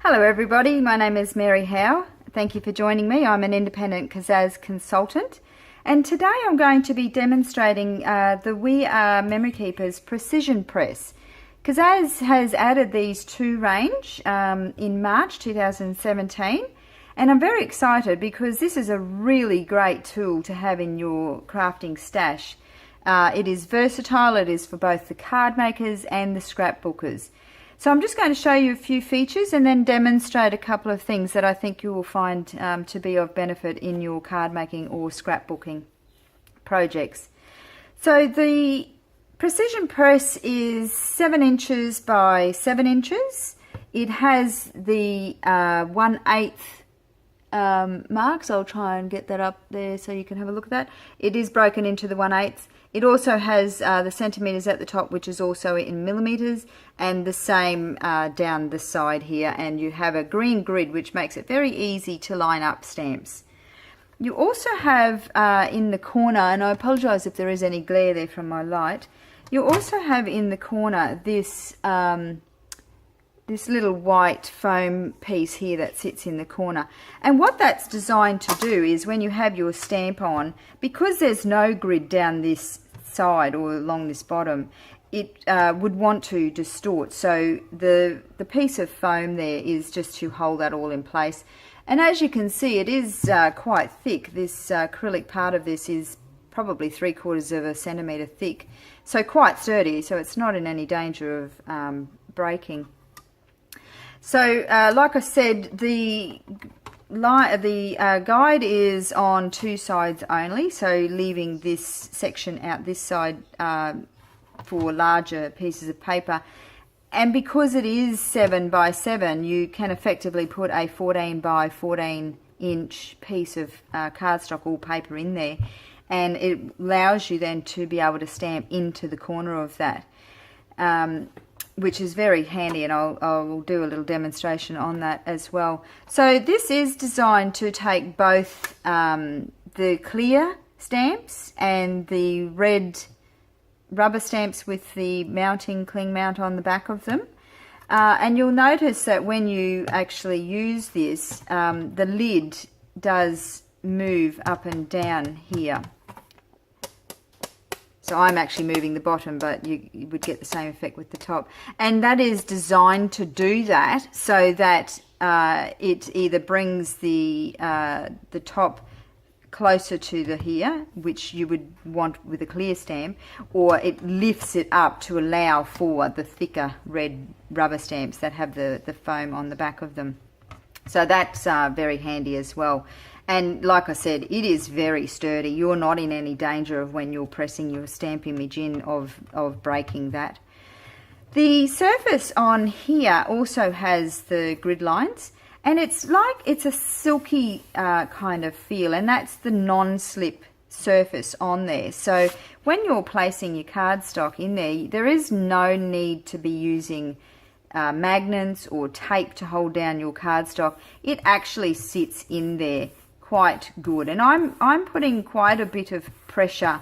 Hello everybody, my name is Mary Howe. Thank you for joining me. I'm an independent Kaszazz consultant, and today I'm going to be demonstrating the We Are Memory Keepers Precision Press. Kaszazz has added these to range in March 2017, and I'm very excited because this is a really great tool to have in your crafting stash. It is versatile. It is for both the card makers and the scrapbookers. So I'm just going to show you a few features and then demonstrate a couple of things that I think you will find to be of benefit in your card making or scrapbooking projects. So the Precision Press is 7 inches by 7 inches. It has the 1/8 marks. I'll try and get that up there so you can have a look at that. It is broken into the 1/8. It also has the centimetres at the top, which is also in millimetres, and the same down the side here, and you have a green grid which makes it very easy to line up stamps. You also have in the corner, and I apologise if there is any glare there from my light, you also have in the corner this this little white foam piece here that sits in the corner, and what that's designed to do is when you have your stamp on, because there's no grid down this side or along this bottom, it would want to distort, so the piece of foam there is just to hold that all in place. And as you can see, it is quite thick. This acrylic part of this is probably 3/4 of a centimetre thick, so quite sturdy, so it's not in any danger of breaking. So like I said, the guide is on two sides only, so leaving this section out this side for larger pieces of paper. And because it is 7 by 7, you can effectively put a 14 by 14 inch piece of cardstock or paper in there, and it allows you then to be able to stamp into the corner of that, which is very handy, and I'll do a little demonstration on that as well. So this is designed to take both the clear stamps and the red rubber stamps with the cling mount on the back of them. And you'll notice that when you actually use this, the lid does move up and down here. So I'm actually moving the bottom, but you would get the same effect with the top. And that is designed to do that so that it either brings the top closer to the here, which you would want with a clear stamp, or it lifts it up to allow for the thicker red rubber stamps that have the foam on the back of them. So that's very handy as well. And like I said, it is very sturdy. You're not in any danger of, when you're pressing your stamp image in, of breaking that. The surface on here also has the grid lines, and it's a silky kind of feel, and that's the non-slip surface on there. So when you're placing your cardstock in there, there is no need to be using magnets or tape to hold down your cardstock. It actually sits in there quite good, and I'm putting quite a bit of pressure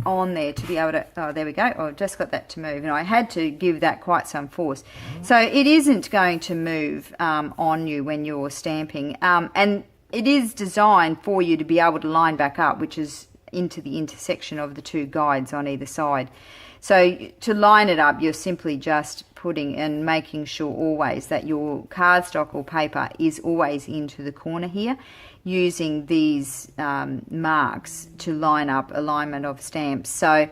on there to be able to, oh there we go, I've just got that to move, and I had to give that quite some force. So it isn't going to move on you when you're stamping, and it is designed for you to be able to line back up, which is into the intersection of the two guides on either side. So to line it up, you're simply just putting and making sure always that your cardstock or paper is always into the corner here, using these marks to line up alignment of stamps. So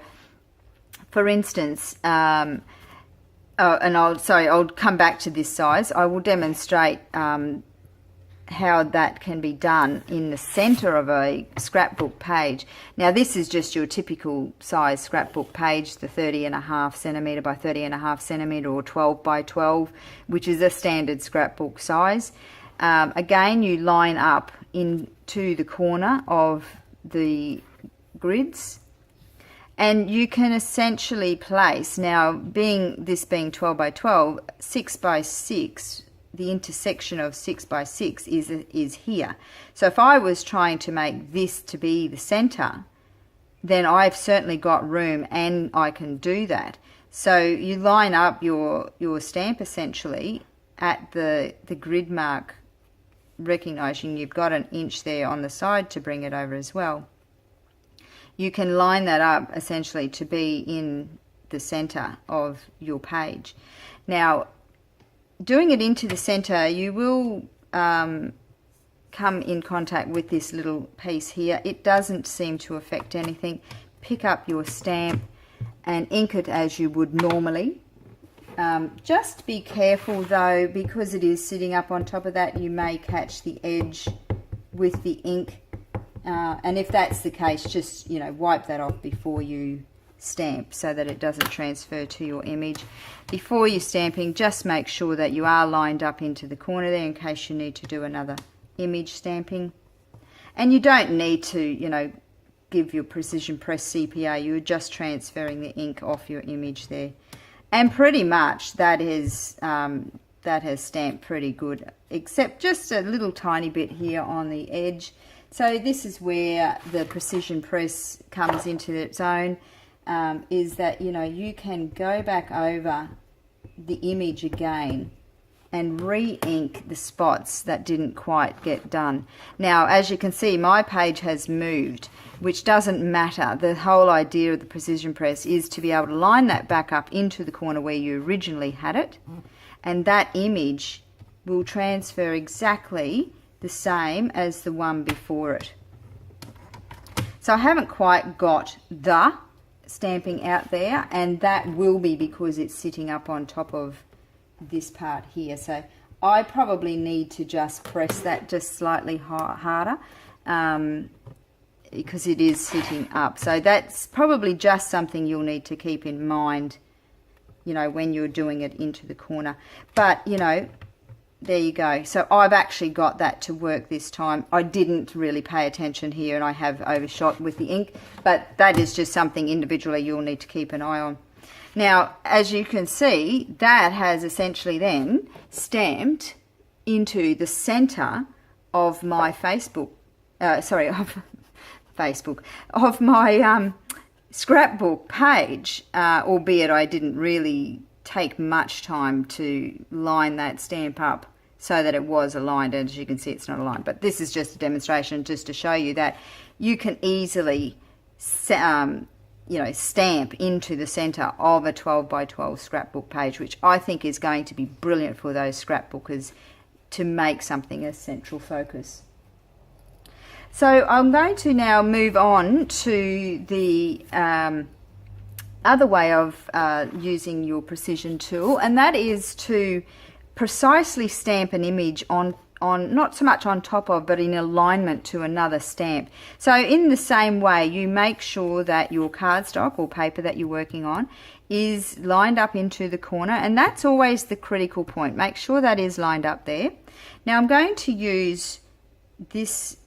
for instance, and I'll come back to this size. I will demonstrate how that can be done in the center of a scrapbook page. Now this is just your typical size scrapbook page, the 30.5 centimetre by 30.5 centimetre, or 12 by 12, which is a standard scrapbook size. Again, you line up into the corner of the grids, and you can essentially place, now this being 12 by 12, 6 by 6, the intersection of 6 by 6 is here. So if I was trying to make this to be the center, then I've certainly got room and I can do that. So you line up your stamp essentially at the grid mark, recognizing you've got an inch there on the side to bring it over as well, you can line that up essentially to be in the center of your page. Now, doing it into the center, you will come in contact with this little piece here. It doesn't seem to affect anything. Pick up your stamp and ink it as you would normally. Just be careful though, because it is sitting up on top of that, you may catch the edge with the ink, and if that's the case, just wipe that off before you stamp so that it doesn't transfer to your image. Before you're stamping, just make sure that you are lined up into the corner there in case you need to do another image stamping. And you don't need to give your precision press CPA. You're just transferring the ink off your image there, and pretty much that has stamped pretty good, except just a little tiny bit here on the edge. So this is where the precision press comes into its own, is that you can go back over the image again and re-ink the spots that didn't quite get done. Now, as you can see, my page has moved, which doesn't matter. The whole idea of the precision press is to be able to line that back up into the corner where you originally had it, and that image will transfer exactly the same as the one before it. So I haven't quite got the stamping out there, and that will be because it's sitting up on top of this part here. So I probably need to just press that just slightly harder, because it is sitting up. So that's probably just something you'll need to keep in mind, when you're doing it into the corner. But there you go. So I've actually got that to work this time. I didn't really pay attention here, and I have overshot with the ink, but that is just something individually you'll need to keep an eye on. Now, as you can see, that has essentially then stamped into the center of my of my scrapbook page, albeit I didn't really take much time to line that stamp up so that it was aligned. As you can see, it's not aligned, but this is just a demonstration just to show you that you can easily stamp into the center of a 12 by 12 scrapbook page, which I think is going to be brilliant for those scrapbookers to make something a central focus. So I'm going to now move on to the other way of using your precision tool, and that is to precisely stamp an image on not so much on top of, but in alignment to another stamp. So in the same way, you make sure that your cardstock or paper that you're working on is lined up into the corner, and that's always the critical point. Make sure that is lined up there. Now I'm going to use this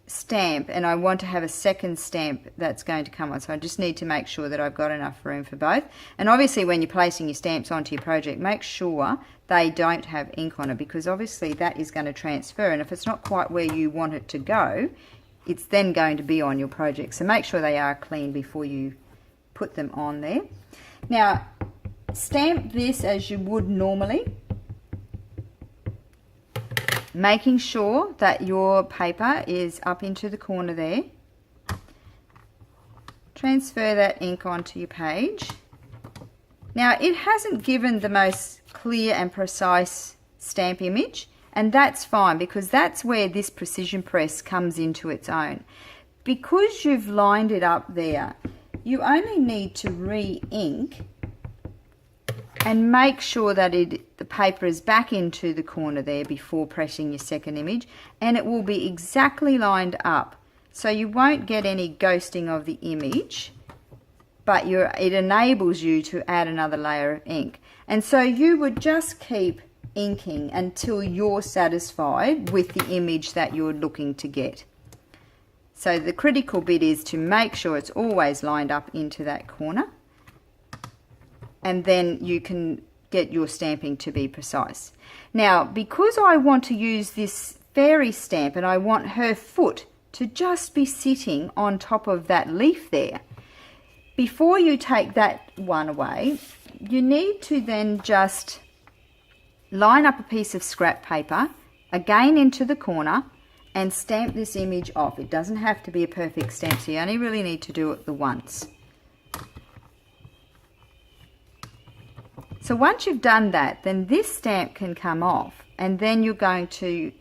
stamp, and I want to have a second stamp that's going to come on, so I just need to make sure that I've got enough room for both. And obviously when you're placing your stamps onto your project, make sure they don't have ink on it, because obviously that is going to transfer, and if it's not quite where you want it to go, it's then going to be on your project. So make sure they are clean before you put them on there. Now stamp this as you would normally, making sure that your paper is up into the corner there. Transfer that ink onto your page. Now it hasn't given the most clear and precise stamp image, and that's fine, because that's where this precision press comes into its own. Because you've lined it up there, you only need to re-ink and make sure that the paper is back into the corner there before pressing your second image, and it will be exactly lined up. So you won't get any ghosting of the image, but it enables you to add another layer of ink. And so you would just keep inking until you're satisfied with the image that you're looking to get. So the critical bit is to make sure it's always lined up into that corner, and then you can get your stamping to be precise. Now, because I want to use this fairy stamp and I want her foot to just be sitting on top of that leaf there, before you take that one away, you need to then just line up a piece of scrap paper, again into the corner, and stamp this image off. It doesn't have to be a perfect stamp, so you only really need to do it the once. So once you've done that, then this stamp can come off, and then you're going to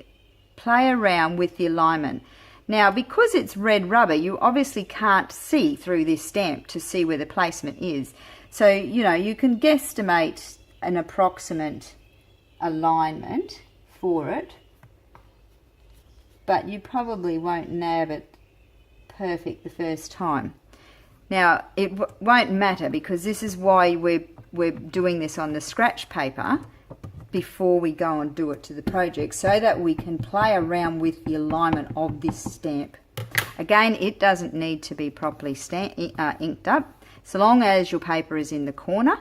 play around with the alignment. Now, because it's red rubber, you obviously can't see through this stamp to see where the placement is. So, you know, you can guesstimate an approximate alignment for it, but you probably won't nab it perfect the first time. Now, it won't matter, because this is why we're doing this on the scratch paper before we go and do it to the project, so that we can play around with the alignment of this stamp. Again, it doesn't need to be properly inked up, so long as your paper is in the corner.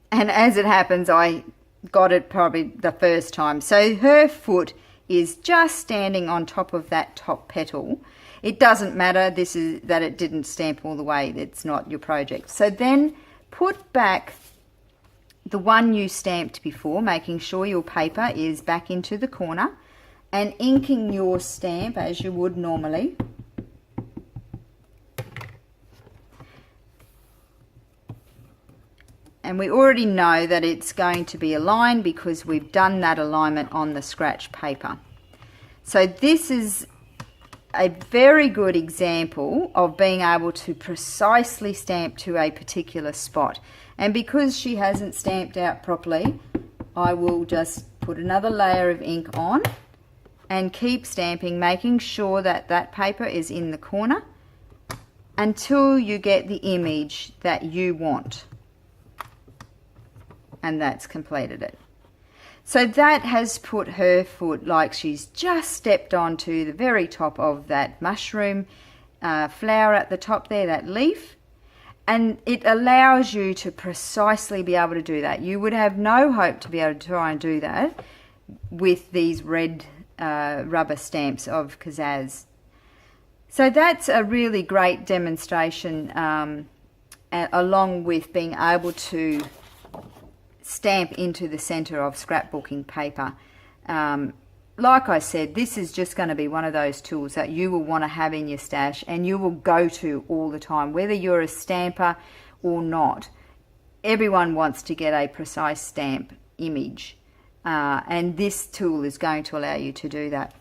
And as it happens, I got it probably the first time. So her foot is just standing on top of that top petal. It doesn't matter that it didn't stamp all the way. It's not your project. So then put back the one you stamped before, making sure your paper is back into the corner, and inking your stamp as you would normally. And we already know that it's going to be aligned because we've done that alignment on the scratch paper. So this is a very good example of being able to precisely stamp to a particular spot. And because she hasn't stamped out properly, I will just put another layer of ink on and keep stamping, making sure that that paper is in the corner until you get the image that you want. And that's completed it. So that has put her foot like she's just stepped onto the very top of that mushroom flower at the top there, that leaf. And it allows you to precisely be able to do that. You would have no hope to be able to try and do that with these red rubber stamps of Kaszazz. So that's a really great demonstration, along with being able to stamp into the center of scrapbooking paper. Like I said, this is just going to be one of those tools that you will want to have in your stash and you will go to all the time, whether you're a stamper or not. Everyone wants to get a precise stamp image, and this tool is going to allow you to do that.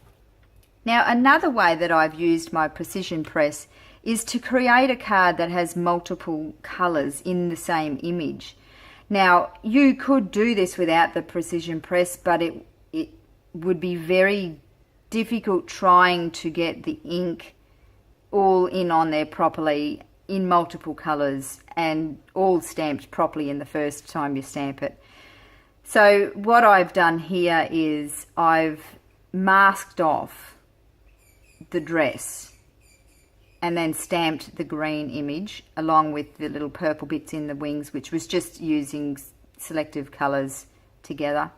Now, another way that I've used my precision press is to create a card that has multiple colors in the same image. Now, you could do this without the precision press, but it would be very difficult trying to get the ink all in on there properly in multiple colours and all stamped properly in the first time you stamp it. So what I've done here is I've masked off the dress and then stamped the green image along with the little purple bits in the wings, which was just using selective colours together.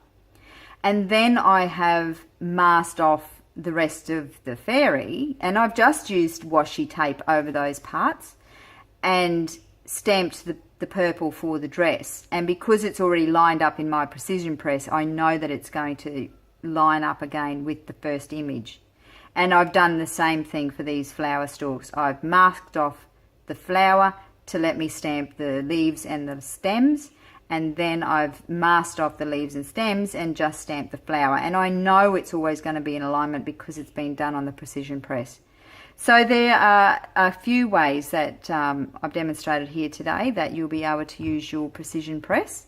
And then I have masked off the rest of the fairy, and I've just used washi tape over those parts and stamped the purple for the dress. And because it's already lined up in my precision press, I know that it's going to line up again with the first image. And I've done the same thing for these flower stalks. I've masked off the flower to let me stamp the leaves and the stems, and then I've masked off the leaves and stems and just stamped the flower. And I know it's always going to be in alignment because it's been done on the precision press. So there are a few ways that I've demonstrated here today that you'll be able to use your precision press.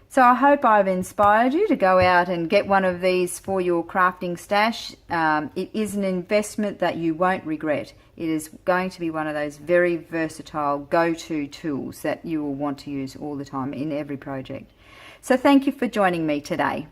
So I hope I've inspired you to go out and get one of these for your crafting stash. It is an investment that you won't regret. It is going to be one of those very versatile go-to tools that you will want to use all the time in every project. So thank you for joining me today.